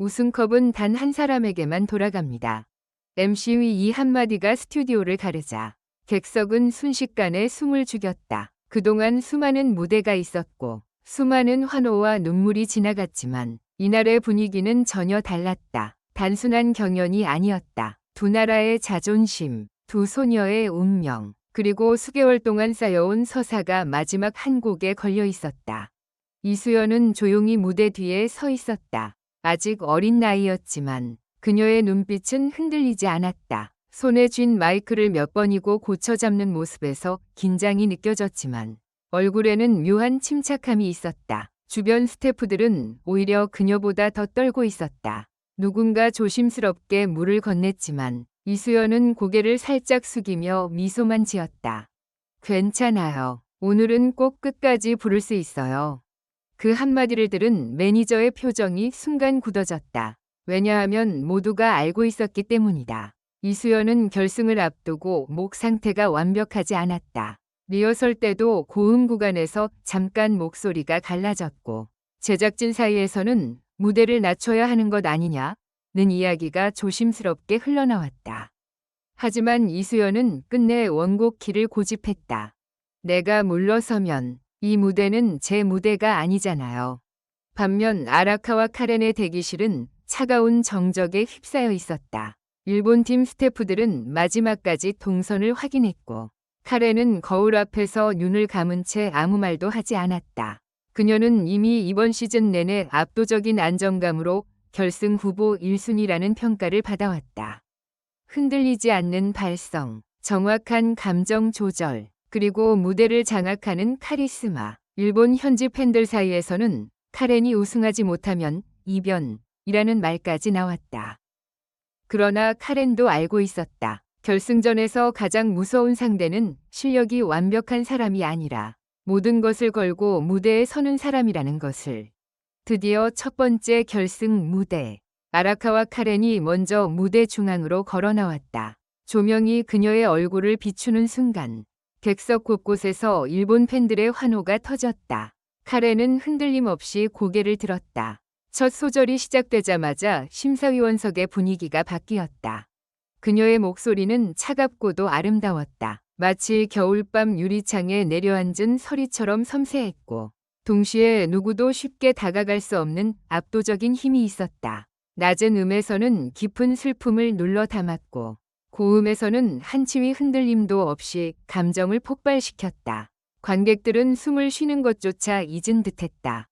우승컵은 단 한 사람에게만 돌아갑니다. MC의 이 한마디가 스튜디오를 가르자 객석은 순식간에 숨을 죽였다. 그동안 수많은 무대가 있었고 수많은 환호와 눈물이 지나갔지만 이날의 분위기는 전혀 달랐다. 단순한 경연이 아니었다. 두 나라의 자존심, 두 소녀의 운명, 그리고 수개월 동안 쌓여온 서사가 마지막 한 곡에 걸려 있었다. 이수연은 조용히 무대 뒤에 서 있었다. 아직 어린 나이였지만 그녀의 눈빛은 흔들리지 않았다. 손에 쥔 마이크를 몇 번이고 고쳐 잡는 모습에서 긴장이 느껴졌지만 얼굴에는 묘한 침착함이 있었다. 주변 스태프들은 오히려 그녀보다 더 떨고 있었다. 누군가 조심스럽게 물을 건넸지만 이수연은 고개를 살짝 숙이며 미소만 지었다. 괜찮아요. 오늘은 꼭 끝까지 부를 수 있어요. 그 한마디를 들은 매니저의 표정이 순간 굳어졌다. 왜냐하면 모두가 알고 있었기 때문이다. 이수연은 결승을 앞두고 목 상태가 완벽하지 않았다. 리허설 때도 고음 구간에서 잠깐 목소리가 갈라졌고 제작진 사이에서는 무대를 낮춰야 하는 것 아니냐는 이야기가 조심스럽게 흘러나왔다. 하지만 이수연은 끝내 원곡 키를 고집했다. 내가 물러서면 이 무대는 제 무대가 아니잖아요. 반면 아라카와 카렌의 대기실은 차가운 정적에 휩싸여 있었다. 일본 팀 스태프들은 마지막까지 동선을 확인했고 카렌은 거울 앞에서 눈을 감은 채 아무 말도 하지 않았다. 그녀는 이미 이번 시즌 내내 압도적인 안정감으로 결승 후보 1순위라는 평가를 받아왔다. 흔들리지 않는 발성, 정확한 감정 조절, 그리고 무대를 장악하는 카리스마. 일본 현지 팬들 사이에서는 카렌이 우승하지 못하면 이변이라는 말까지 나왔다. 그러나 카렌도 알고 있었다. 결승전에서 가장 무서운 상대는 실력이 완벽한 사람이 아니라 모든 것을 걸고 무대에 서는 사람이라는 것을. 드디어 첫 번째 결승 무대. 아라카와 카렌이 먼저 무대 중앙으로 걸어 나왔다. 조명이 그녀의 얼굴을 비추는 순간 객석 곳곳에서 일본 팬들의 환호가 터졌다. 카렌은 흔들림 없이 고개를 들었다. 첫 소절이 시작되자마자 심사위원석의 분위기가 바뀌었다. 그녀의 목소리는 차갑고도 아름다웠다. 마치 겨울밤 유리창에 내려앉은 서리처럼 섬세했고 동시에 누구도 쉽게 다가갈 수 없는 압도적인 힘이 있었다. 낮은 음에서는 깊은 슬픔을 눌러 담았고 고음에서는 한치의 흔들림도 없이 감정을 폭발시켰다. 관객들은 숨을 쉬는 것조차 잊은 듯했다.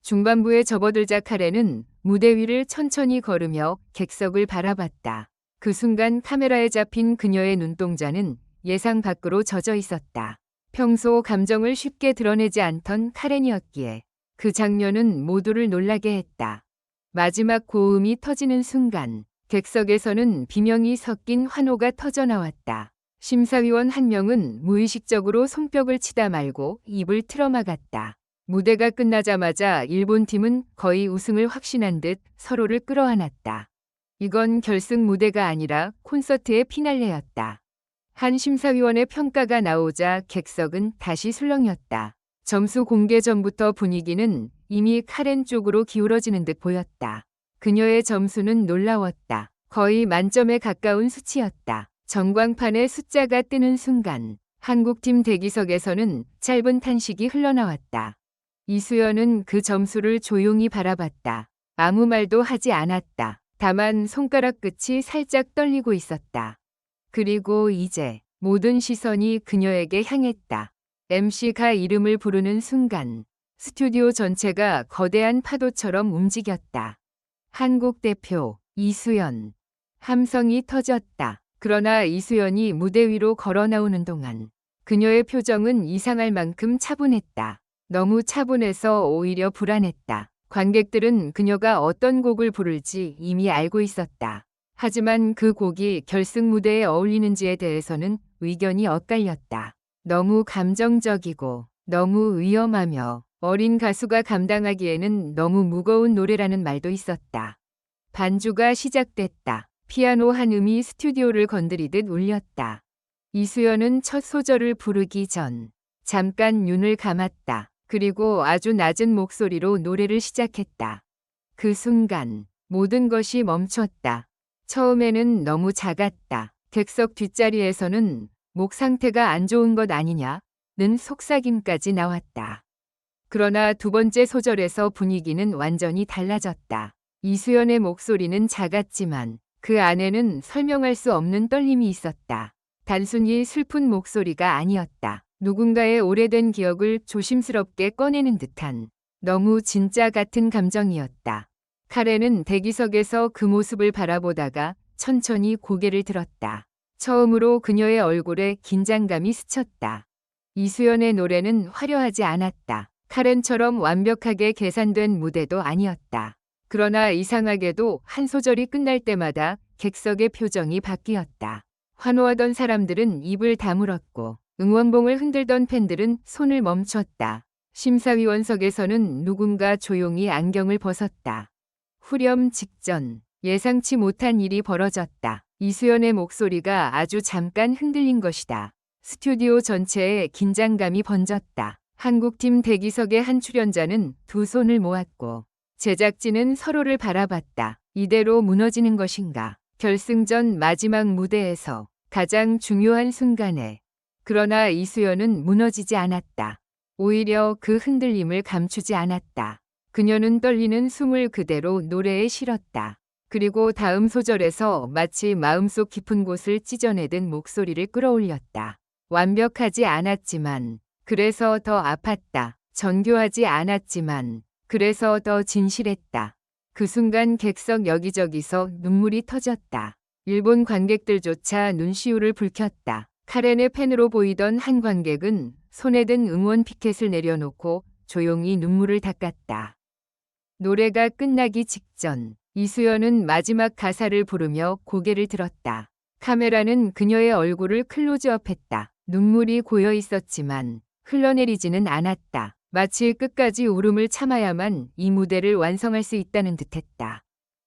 중반부에 접어들자 카렌은 무대 위를 천천히 걸으며 객석을 바라봤다. 그 순간 카메라에 잡힌 그녀의 눈동자는 예상 밖으로 젖어 있었다. 평소 감정을 쉽게 드러내지 않던 카렌이었기에 그 장면은 모두를 놀라게 했다. 마지막 고음이 터지는 순간 객석에서는 비명이 섞인 환호가 터져나왔다. 심사위원 한 명은 무의식적으로 손뼉을 치다 말고 입을 틀어막았다. 무대가 끝나자마자 일본 팀은 거의 우승을 확신한 듯 서로를 끌어안았다. 이건 결승 무대가 아니라 콘서트의 피날레였다. 한 심사위원의 평가가 나오자 객석은 다시 술렁였다. 점수 공개 전부터 분위기는 이미 카렌 쪽으로 기울어지는 듯 보였다. 그녀의 점수는 놀라웠다. 거의 만점에 가까운 수치였다. 전광판에 숫자가 뜨는 순간 한국팀 대기석에서는 짧은 탄식이 흘러나왔다. 이수연은 그 점수를 조용히 바라봤다. 아무 말도 하지 않았다. 다만 손가락 끝이 살짝 떨리고 있었다. 그리고 이제 모든 시선이 그녀에게 향했다. MC가 이름을 부르는 순간 스튜디오 전체가 거대한 파도처럼 움직였다. 한국 대표 이수연. 함성이 터졌다. 그러나 이수연이 무대 위로 걸어 나오는 동안 그녀의 표정은 이상할 만큼 차분했다. 너무 차분해서 오히려 불안했다. 관객들은 그녀가 어떤 곡을 부를지 이미 알고 있었다. 하지만 그 곡이 결승 무대에 어울리는지에 대해서는 의견이 엇갈렸다. 너무 감정적이고 너무 위험하며 어린 가수가 감당하기에는 너무 무거운 노래라는 말도 있었다. 반주가 시작됐다. 피아노 한 음이 스튜디오를 건드리듯 울렸다. 이수연은 첫 소절을 부르기 전 잠깐 눈을 감았다. 그리고 아주 낮은 목소리로 노래를 시작했다. 그 순간 모든 것이 멈췄다. 처음에는 너무 작았다. 객석 뒷자리에서는 목 상태가 안 좋은 것 아니냐는 속삭임까지 나왔다. 그러나 두 번째 소절에서 분위기는 완전히 달라졌다. 이수연의 목소리는 작았지만 그 안에는 설명할 수 없는 떨림이 있었다. 단순히 슬픈 목소리가 아니었다. 누군가의 오래된 기억을 조심스럽게 꺼내는 듯한 너무 진짜 같은 감정이었다. 카렌은 대기석에서 그 모습을 바라보다가 천천히 고개를 들었다. 처음으로 그녀의 얼굴에 긴장감이 스쳤다. 이수연의 노래는 화려하지 않았다. 카렌처럼 완벽하게 계산된 무대도 아니었다. 그러나 이상하게도 한 소절이 끝날 때마다 객석의 표정이 바뀌었다. 환호하던 사람들은 입을 다물었고 응원봉을 흔들던 팬들은 손을 멈췄다. 심사위원석에서는 누군가 조용히 안경을 벗었다. 후렴 직전 예상치 못한 일이 벌어졌다. 이수연의 목소리가 아주 잠깐 흔들린 것이다. 스튜디오 전체에 긴장감이 번졌다. 한국팀 대기석의 한 출연자는 두 손을 모았고 제작진은 서로를 바라봤다. 이대로 무너지는 것인가? 결승전 마지막 무대에서 가장 중요한 순간에. 그러나 이수연은 무너지지 않았다. 오히려 그 흔들림을 감추지 않았다. 그녀는 떨리는 숨을 그대로 노래에 실었다. 그리고 다음 소절에서 마치 마음속 깊은 곳을 찢어내듯 목소리를 끌어올렸다. 완벽하지 않았지만 그래서 더 아팠다. 정교하지 않았지만 그래서 더 진실했다. 그 순간 객석 여기저기서 눈물이 터졌다. 일본 관객들조차 눈시울을 붉혔다. 카렌의 팬으로 보이던 한 관객은 손에 든 응원 피켓을 내려놓고 조용히 눈물을 닦았다. 노래가 끝나기 직전 이수연은 마지막 가사를 부르며 고개를 들었다. 카메라는 그녀의 얼굴을 클로즈업했다. 눈물이 고여 있었지만 흘러내리지는 않았다. 마치 끝까지 울음을 참아야만 이 무대를 완성할 수 있다는 듯했다.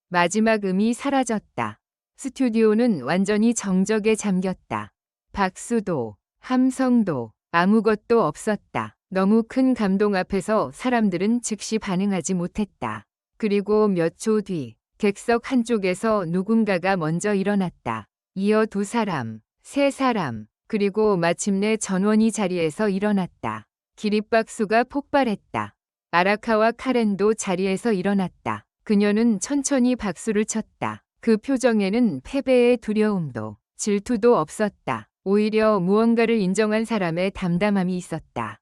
마지막 음이 사라졌다. 스튜디오는 완전히 정적에 잠겼다. 박수도, 함성도, 아무것도 없었다. 너무 큰 감동 앞에서 사람들은 즉시 반응하지 못했다. 그리고 몇 초 뒤, 객석 한쪽에서 누군가가 먼저 일어났다. 이어 두 사람, 세 사람, 그리고 마침내 전원이 자리에서 일어났다. 기립박수가 폭발했다. 아라카와 카렌도 자리에서 일어났다. 그녀는 천천히 박수를 쳤다. 그 표정에는 패배의 두려움도 질투도 없었다. 오히려 무언가를 인정한 사람의 담담함이 있었다.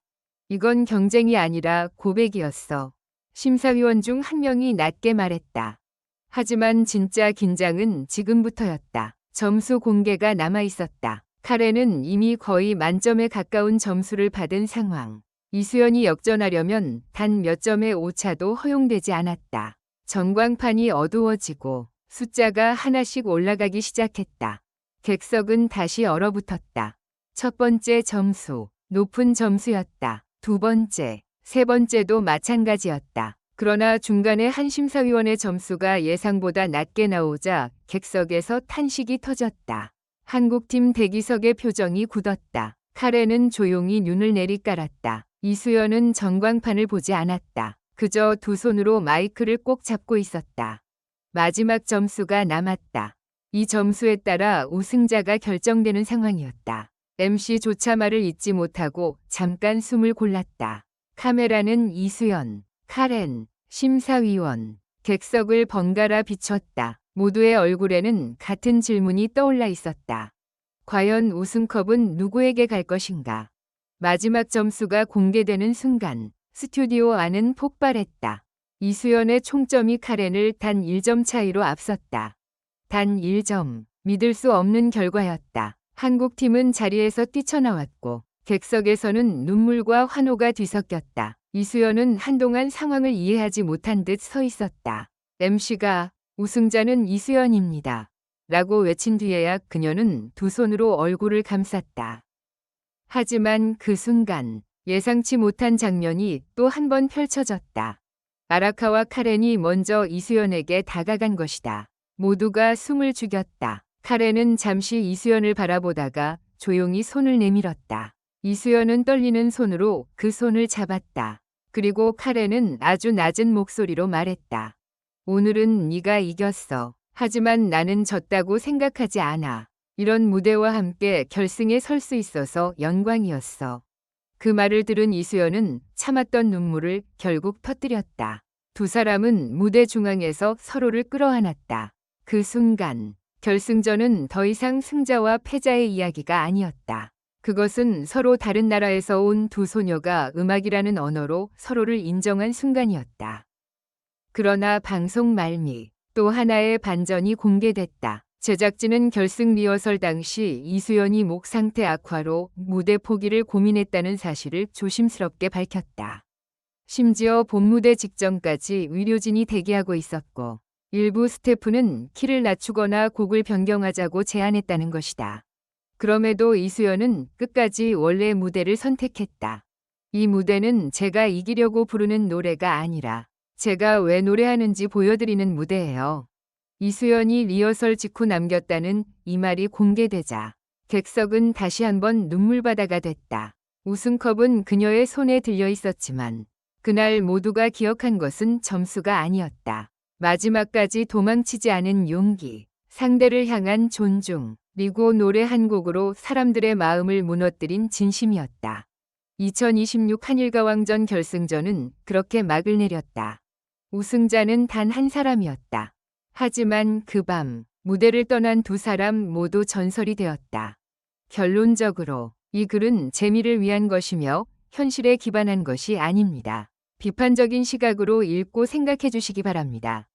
이건 경쟁이 아니라 고백이었어. 심사위원 중 한 명이 낮게 말했다. 하지만 진짜 긴장은 지금부터였다. 점수 공개가 남아 있었다. 카렌은 이미 거의 만점에 가까운 점수를 받은 상황. 이수연이 역전하려면 단 몇 점의 오차도 허용되지 않았다. 전광판이 어두워지고 숫자가 하나씩 올라가기 시작했다. 객석은 다시 얼어붙었다. 첫 번째 점수, 높은 점수였다. 두 번째, 세 번째도 마찬가지였다. 그러나 중간에 한 심사위원의 점수가 예상보다 낮게 나오자 객석에서 탄식이 터졌다. 한국팀 대기석의 표정이 굳었다. 카렌은 조용히 눈을 내리깔았다. 이수연은 전광판을 보지 않았다. 그저 두 손으로 마이크를 꼭 잡고 있었다. 마지막 점수가 남았다. 이 점수에 따라 우승자가 결정되는 상황이었다. MC조차 말을 잇지 못하고 잠깐 숨을 골랐다. 카메라는 이수연, 카렌, 심사위원, 객석을 번갈아 비췄다. 모두의 얼굴에는 같은 질문이 떠올라 있었다. 과연 우승컵은 누구에게 갈 것인가? 마지막 점수가 공개되는 순간 스튜디오 안은 폭발했다. 이수연의 총점이 카렌을 단 1점 차이로 앞섰다. 단 1점, 믿을 수 없는 결과였다. 한국팀은 자리에서 뛰쳐나왔고 객석에서는 눈물과 환호가 뒤섞였다. 이수연은 한동안 상황을 이해하지 못한 듯 서 있었다. MC가 우승자는 이수연입니다. 라고 외친 뒤에야 그녀는 두 손으로 얼굴을 감쌌다. 하지만 그 순간 예상치 못한 장면이 또 한 번 펼쳐졌다. 아라카와 카렌이 먼저 이수연에게 다가간 것이다. 모두가 숨을 죽였다. 카렌은 잠시 이수연을 바라보다가 조용히 손을 내밀었다. 이수연은 떨리는 손으로 그 손을 잡았다. 그리고 카렌은 아주 낮은 목소리로 말했다. 오늘은 네가 이겼어. 하지만 나는 졌다고 생각하지 않아. 이런 무대와 함께 결승에 설 수 있어서 영광이었어. 그 말을 들은 이수연은 참았던 눈물을 결국 터뜨렸다. 두 사람은 무대 중앙에서 서로를 끌어안았다. 그 순간 결승전은 더 이상 승자와 패자의 이야기가 아니었다. 그것은 서로 다른 나라에서 온 두 소녀가 음악이라는 언어로 서로를 인정한 순간이었다. 그러나 방송 말미 또 하나의 반전이 공개됐다. 제작진은 결승 리허설 당시 이수연이 목 상태 악화로 무대 포기를 고민했다는 사실을 조심스럽게 밝혔다. 심지어 본무대 직전까지 의료진이 대기하고 있었고 일부 스태프는 키를 낮추거나 곡을 변경하자고 제안했다는 것이다. 그럼에도 이수연은 끝까지 원래 무대를 선택했다. 이 무대는 제가 이기려고 부르는 노래가 아니라 제가 왜 노래하는지 보여드리는 무대예요. 이수연이 리허설 직후 남겼다는 이 말이 공개되자 객석은 다시 한번 눈물바다가 됐다. 우승컵은 그녀의 손에 들려 있었지만 그날 모두가 기억한 것은 점수가 아니었다. 마지막까지 도망치지 않은 용기, 상대를 향한 존중, 그리고 노래 한 곡으로 사람들의 마음을 무너뜨린 진심이었다. 2026 한일가왕전 결승전은 그렇게 막을 내렸다. 우승자는 단 한 사람이었다. 하지만 그 밤 무대를 떠난 두 사람 모두 전설이 되었다. 결론적으로 이 글은 재미를 위한 것이며 현실에 기반한 것이 아닙니다. 비판적인 시각으로 읽고 생각해 주시기 바랍니다.